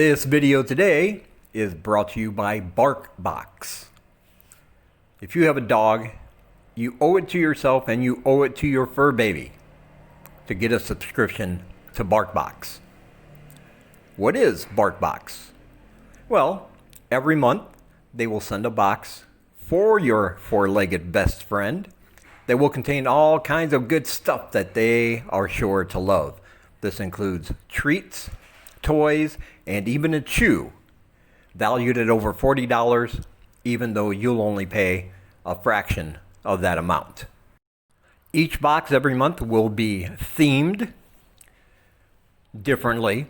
This video today is brought to you by Barkbox. If you have a dog, you owe it to yourself and you owe it to your fur baby to get a subscription to Barkbox. What is Barkbox? Well, every month they will send a box for your four-legged best friend that will contain all kinds of good stuff that they are sure to love. This includes treats, toys, and even a chew, valued at over $40, even though you'll only pay a fraction of that amount. Each box every month will be themed differently,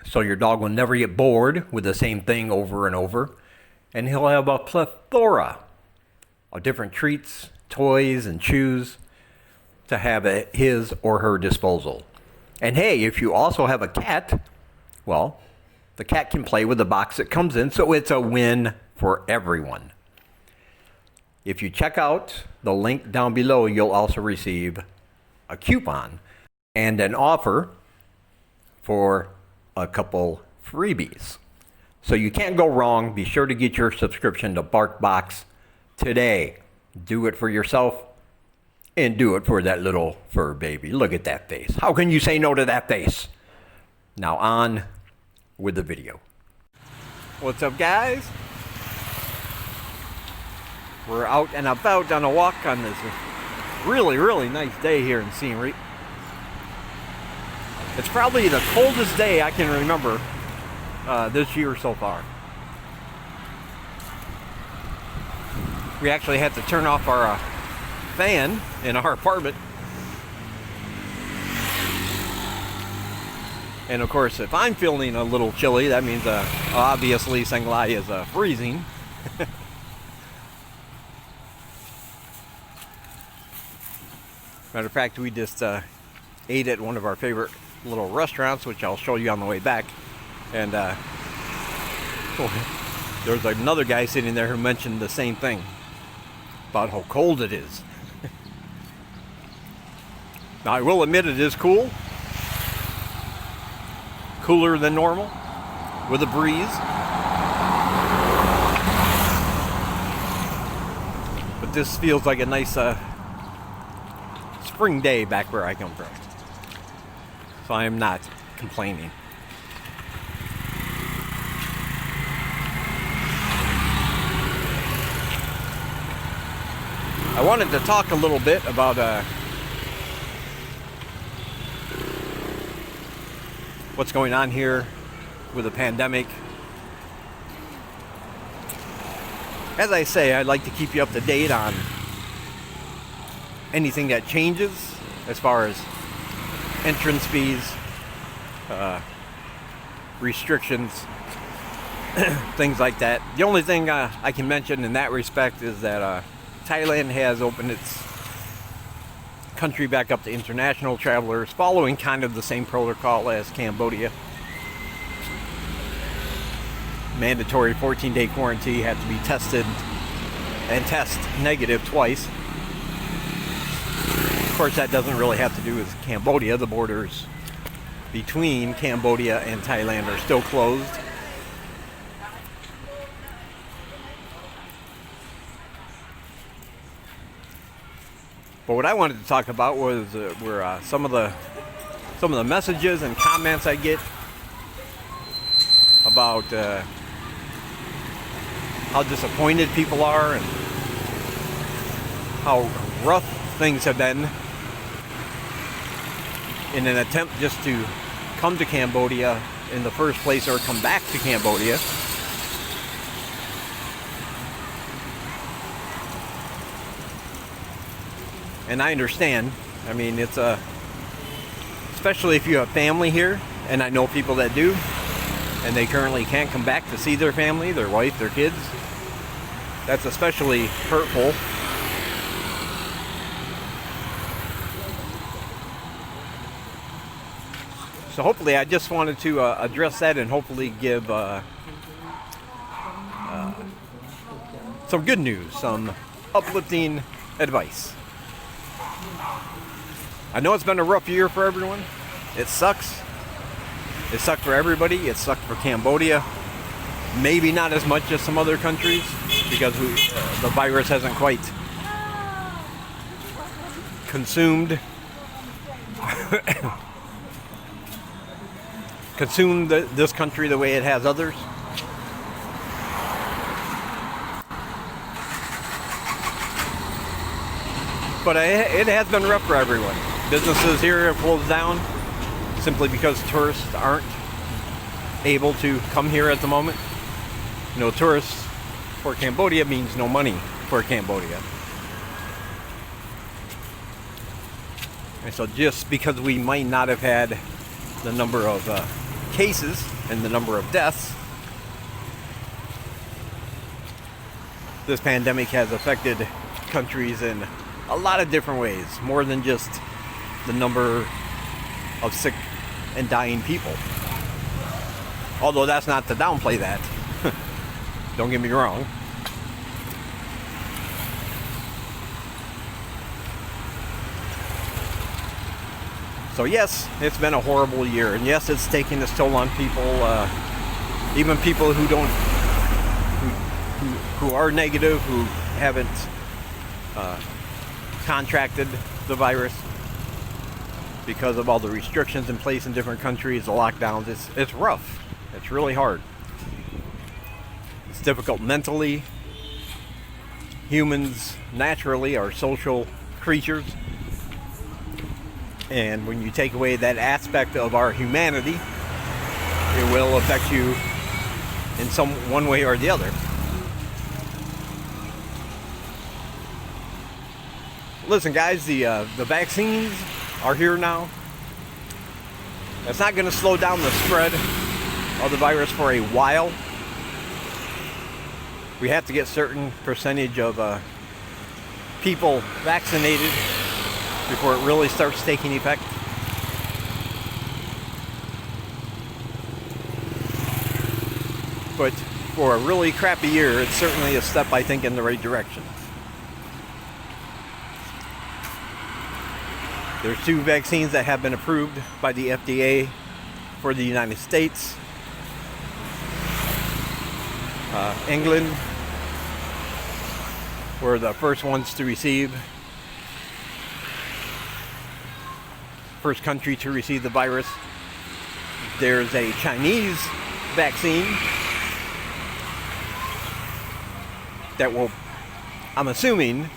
so your dog will never get bored with the same thing over and over, and he'll have a plethora of different treats, toys, and chews to have at his or her disposal. And hey, if you also have a cat, well, the cat can play with the box that comes in, so it's a win for everyone. If you check out the link down below, you'll also receive a coupon and an offer for a couple freebies. So you can't go wrong. Be sure to get your subscription to Barkbox today. Do it for yourself and do it for that little fur baby. Look at that face. How can you say no to that face? Now on with the video. What's up, guys? We're out and about on a walk on this really nice day here in Scenery. It's probably the coldest day I can remember this year so far. We actually had to turn off our fan in our apartment. And of course, if I'm feeling a little chilly, that means obviously Senglai is freezing. Matter of fact, we just ate at one of our favorite little restaurants, which I'll show you on the way back. And there's another guy sitting there who mentioned the same thing about how cold it is. Now, I will admit it is cool. Cooler than normal, with a breeze. But this feels like a nice spring day back where I come from. So I am not complaining. I wanted to talk a little bit about what's going on here with the pandemic. As I say, I'd like to keep you up to date on anything that changes as far as entrance fees, restrictions, things like that. The only thing I can mention in that respect is that Thailand has opened its country back up to international travelers, following kind of the same protocol as Cambodia. Mandatory 14-day quarantine, had to be tested and test negative twice. Of course, that doesn't really have to do with Cambodia. The borders between Cambodia and Thailand are still closed. But what I wanted to talk about were some of the messages and comments I get about how disappointed people are and how rough things have been in an attempt just to come to Cambodia in the first place or come back to Cambodia. And I understand. I mean, it's especially if you have family here, and I know people that do, and they currently can't come back to see their family, their wife, their kids. That's especially hurtful. So hopefully, I just wanted to address that and hopefully give some good news, some uplifting advice. I know it's been a rough year for everyone. It sucks. It sucked for everybody. It sucked for Cambodia. Maybe not as much as some other countries because the virus hasn't quite consumed this country the way it has others. But it has been rough for everyone. Businesses here have closed down simply because tourists aren't able to come here at the moment. No tourists for Cambodia means no money for Cambodia. And so just because we might not have had the number of cases and the number of deaths, this pandemic has affected countries in a lot of different ways, more than just the number of sick and dying people. Although that's not to downplay that. Don't get me wrong. So yes, it's been a horrible year, and yes, it's taking its toll on people, even people who don't, who are negative, who haven't contracted the virus because of all the restrictions in place in different countries, the lockdowns. It's rough. It's really hard. It's difficult mentally. Humans naturally are social creatures. And when you take away that aspect of our humanity, it will affect you in one way or the other. Listen, guys, the vaccines are here now. That's not going to slow down the spread of the virus for a while. We have to get certain percentage of people vaccinated before it really starts taking effect. But for a really crappy year, it's certainly a step, I think, in the right direction. There's 2 vaccines that have been approved by the FDA for the United States. England were the first ones to receive, first country to receive the virus. There's a Chinese vaccine that will, I'm assuming,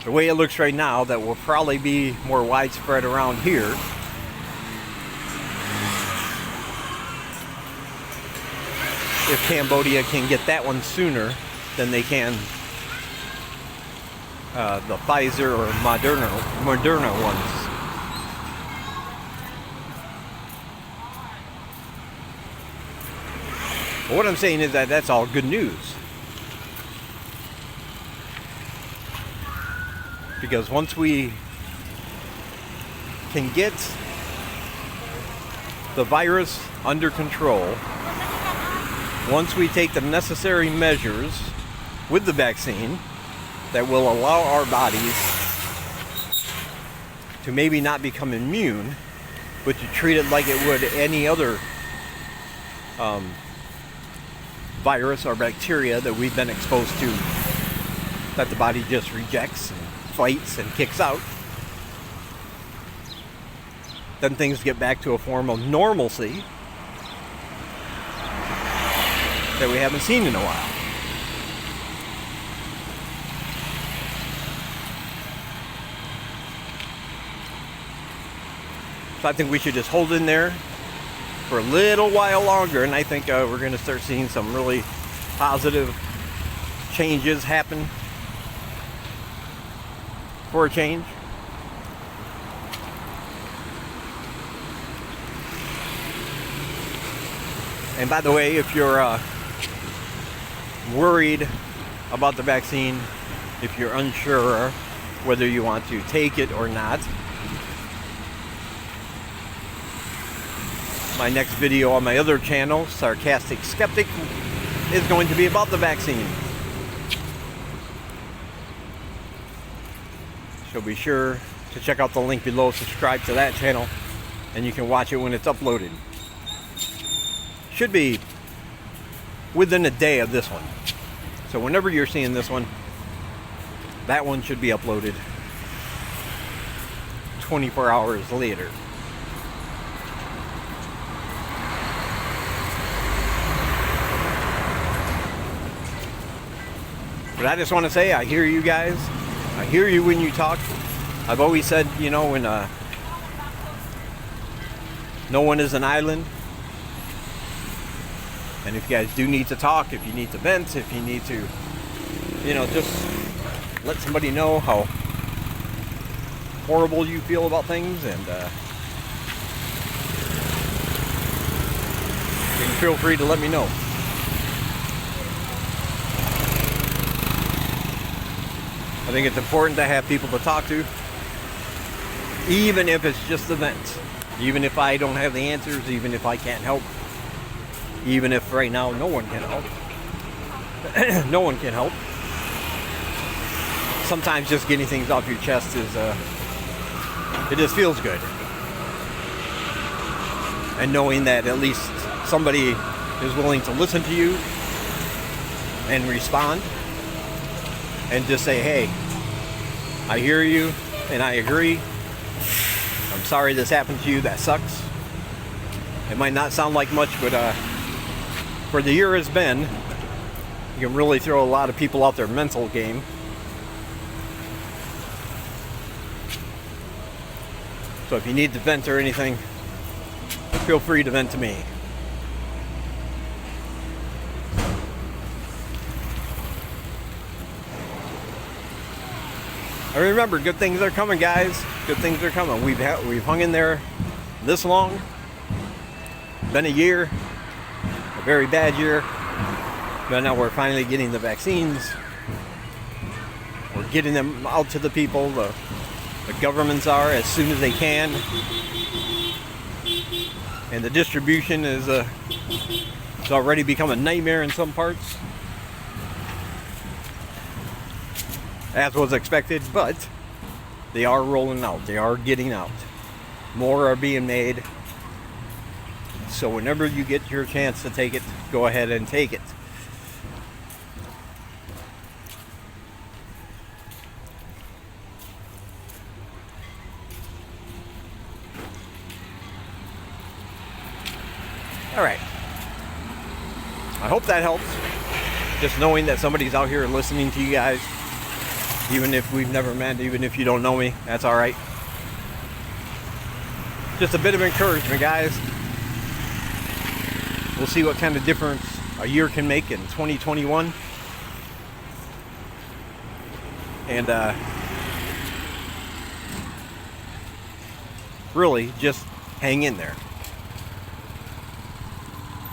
the way it looks right now, that will probably be more widespread around here. If Cambodia can get that one sooner than they can the Pfizer or Moderna ones. But what I'm saying is that that's all good news. Because once we can get the virus under control, once we take the necessary measures with the vaccine that will allow our bodies to maybe not become immune, but to treat it like it would any other virus or bacteria that we've been exposed to, that the body just rejects and fights and kicks out, then things get back to a form of normalcy that we haven't seen in a while. So I think we should just hold in there for a little while longer, and I think we're going to start seeing some really positive changes happen for a change. And by the way, if you're worried about the vaccine, if you're unsure whether you want to take it or not, my next video on my other channel, Sarcastic Skeptic, is going to be about the vaccine. So be sure to check out the link below, subscribe to that channel, and you can watch it when it's uploaded. Should be within a day of this one. So whenever you're seeing this one, that one should be uploaded 24 hours later. But I just want to say, I hear you guys. I hear you when you talk. I've always said, you know, when no one is an island. And if you guys do need to talk, if you need to vent, if you need to, you know, just let somebody know how horrible you feel about things, and you can feel free to let me know. I think it's important to have people to talk to, even if it's just a vent, even if I don't have the answers, even if I can't help, even if right now no one can help. No one can help. Sometimes just getting things off your chest is, it just feels good. And knowing that at least somebody is willing to listen to you and respond and just say, hey, I hear you and I agree. I'm sorry this happened to you. That sucks. It might not sound like much, but for the year it's been, you can really throw a lot of people off their mental game. So if you need to vent or anything, feel free to vent to me. And remember, good things are coming, guys. Good things are coming. We've hung in there this long. Been a year, a very bad year. But now we're finally getting the vaccines. We're getting them out to the people. The governments are, as soon as they can. And the distribution is it's already become a nightmare in some parts, as was expected, but they are rolling out. They are getting out. More are being made. So whenever you get your chance to take it, go ahead and take it. All right. I hope that helps. Just knowing that somebody's out here listening to you guys. Even if we've never met, even if you don't know me, that's all right. Just a bit of encouragement, guys. We'll see what kind of difference a year can make in 2021. And really, just hang in there.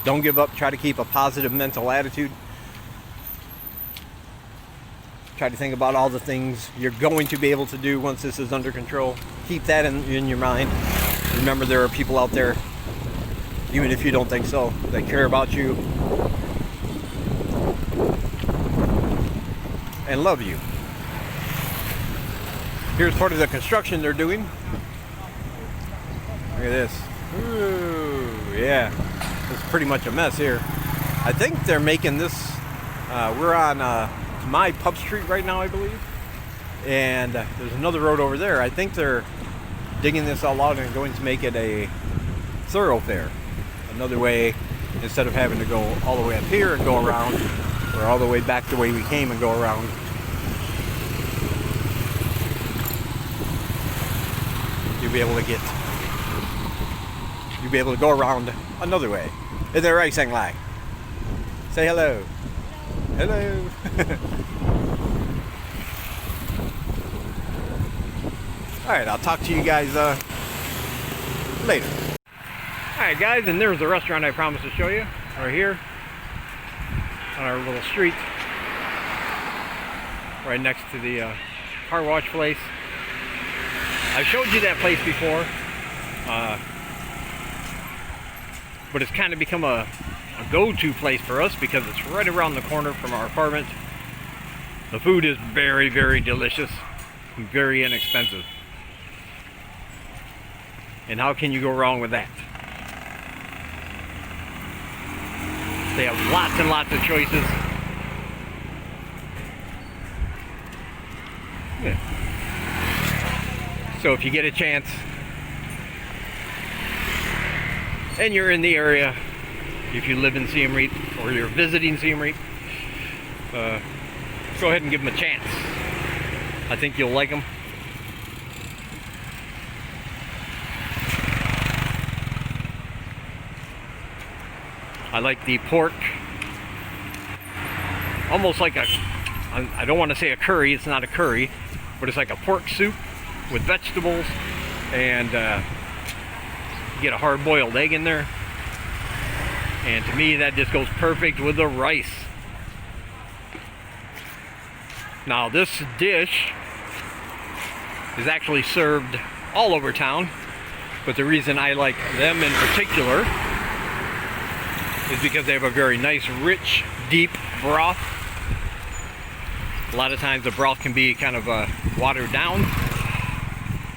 Don't give up. Try to keep a positive mental attitude. Try to think about all the things you're going to be able to do once this is under control. Keep that in your mind. Remember, there are people out there, even if you don't think so, that care about you and love you. Here's part of the construction they're doing. Look at this. Ooh, yeah. It's pretty much a mess here. I think they're making this, we're on my Pub Street right now, I believe. And there's another road over there. I think they're digging this all out and going to make it a thoroughfare. Another way, instead of having to go all the way up here and go around, or all the way back the way we came and go around. You'll be able to go around another way. Is that right, Sang Lai? Say hello. Hello. Alright, I'll talk to you guys later. Alright guys, and there's the restaurant I promised to show you. Right here. On our little street. Right next to the car wash place. I've showed you that place before. But it's kind of become a go-to place for us because it's right around the corner from our apartment. The food is very, very delicious and very inexpensive. And how can you go wrong with that? They have lots and lots of choices. Yeah. So if you get a chance and you're in the area, if you live in Siem Reap or you're visiting Siem Reap, go ahead and give them a chance. I think you'll like them. I like the pork, almost like I don't want to say a curry, it's not a curry, but it's like a pork soup with vegetables, and you get a hard-boiled egg in there, and to me that just goes perfect with the rice. Now this dish is actually served all over town, but the reason I like them in particular is because they have a very nice, rich, deep broth. A lot of times the broth can be kind of watered down,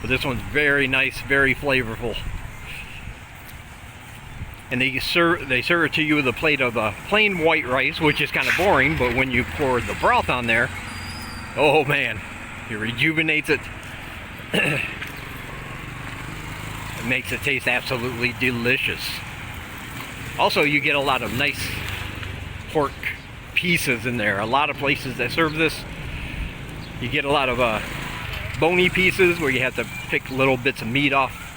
but this one's very nice, very flavorful. And they serve it to you with a plate of plain white rice, which is kind of boring, but when you pour the broth on there, oh man, it rejuvenates it. It makes it taste absolutely delicious. Also, you get a lot of nice pork pieces in there. A lot of places that serve this, you get a lot of bony pieces where you have to pick little bits of meat off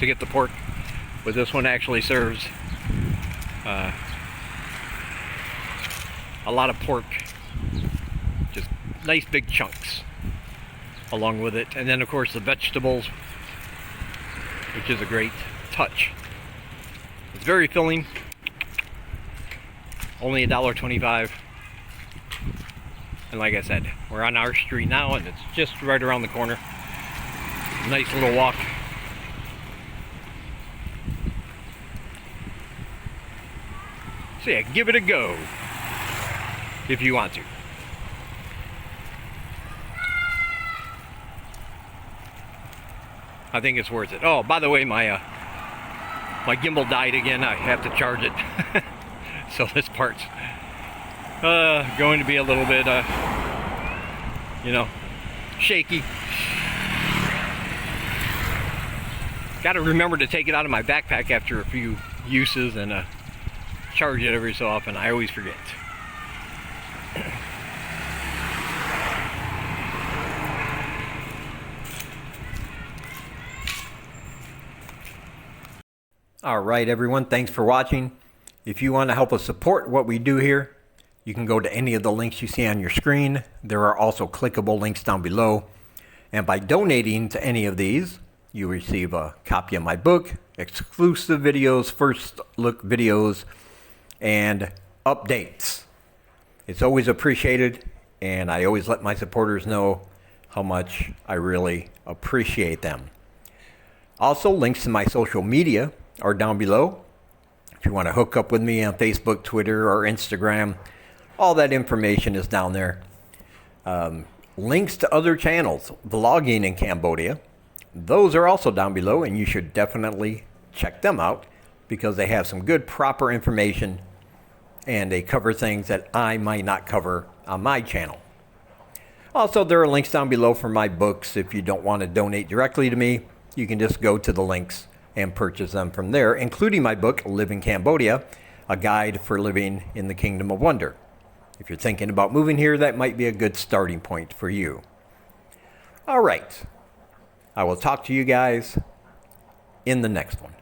to get the pork. But this one actually serves a lot of pork, just nice big chunks along with it. And then of course the vegetables, which is a great touch. It's very filling. Only $1.25. And like I said, we're on our street now and it's just right around the corner. Nice little walk. So yeah, give it a go if you want to. I think it's worth it. Oh, by the way, my gimbal died again. I have to charge it. So this part's going to be a little bit, shaky. Got to remember to take it out of my backpack after a few uses and charge it every so often. I always forget. All right, everyone. Thanks for watching. If you want to help us support what we do here, you can go to any of the links you see on your screen. There are also clickable links down below. And by donating to any of these, you receive a copy of my book, exclusive videos, first look videos, and updates. It's always appreciated, and I always let my supporters know how much I really appreciate them. Also, links to my social media are down below. If you want to hook up with me on Facebook, Twitter, or Instagram, all that information is down there. Links to other channels, vlogging in Cambodia, those are also down below, and you should definitely check them out because they have some good, proper information, and they cover things that I might not cover on my channel. Also, there are links down below for my books. If you don't want to donate directly to me, you can just go to the links and purchase them from there, including my book, Live in Cambodia, a guide for living in the Kingdom of Wonder. If you're thinking about moving here, that might be a good starting point for you. All right. I will talk to you guys in the next one.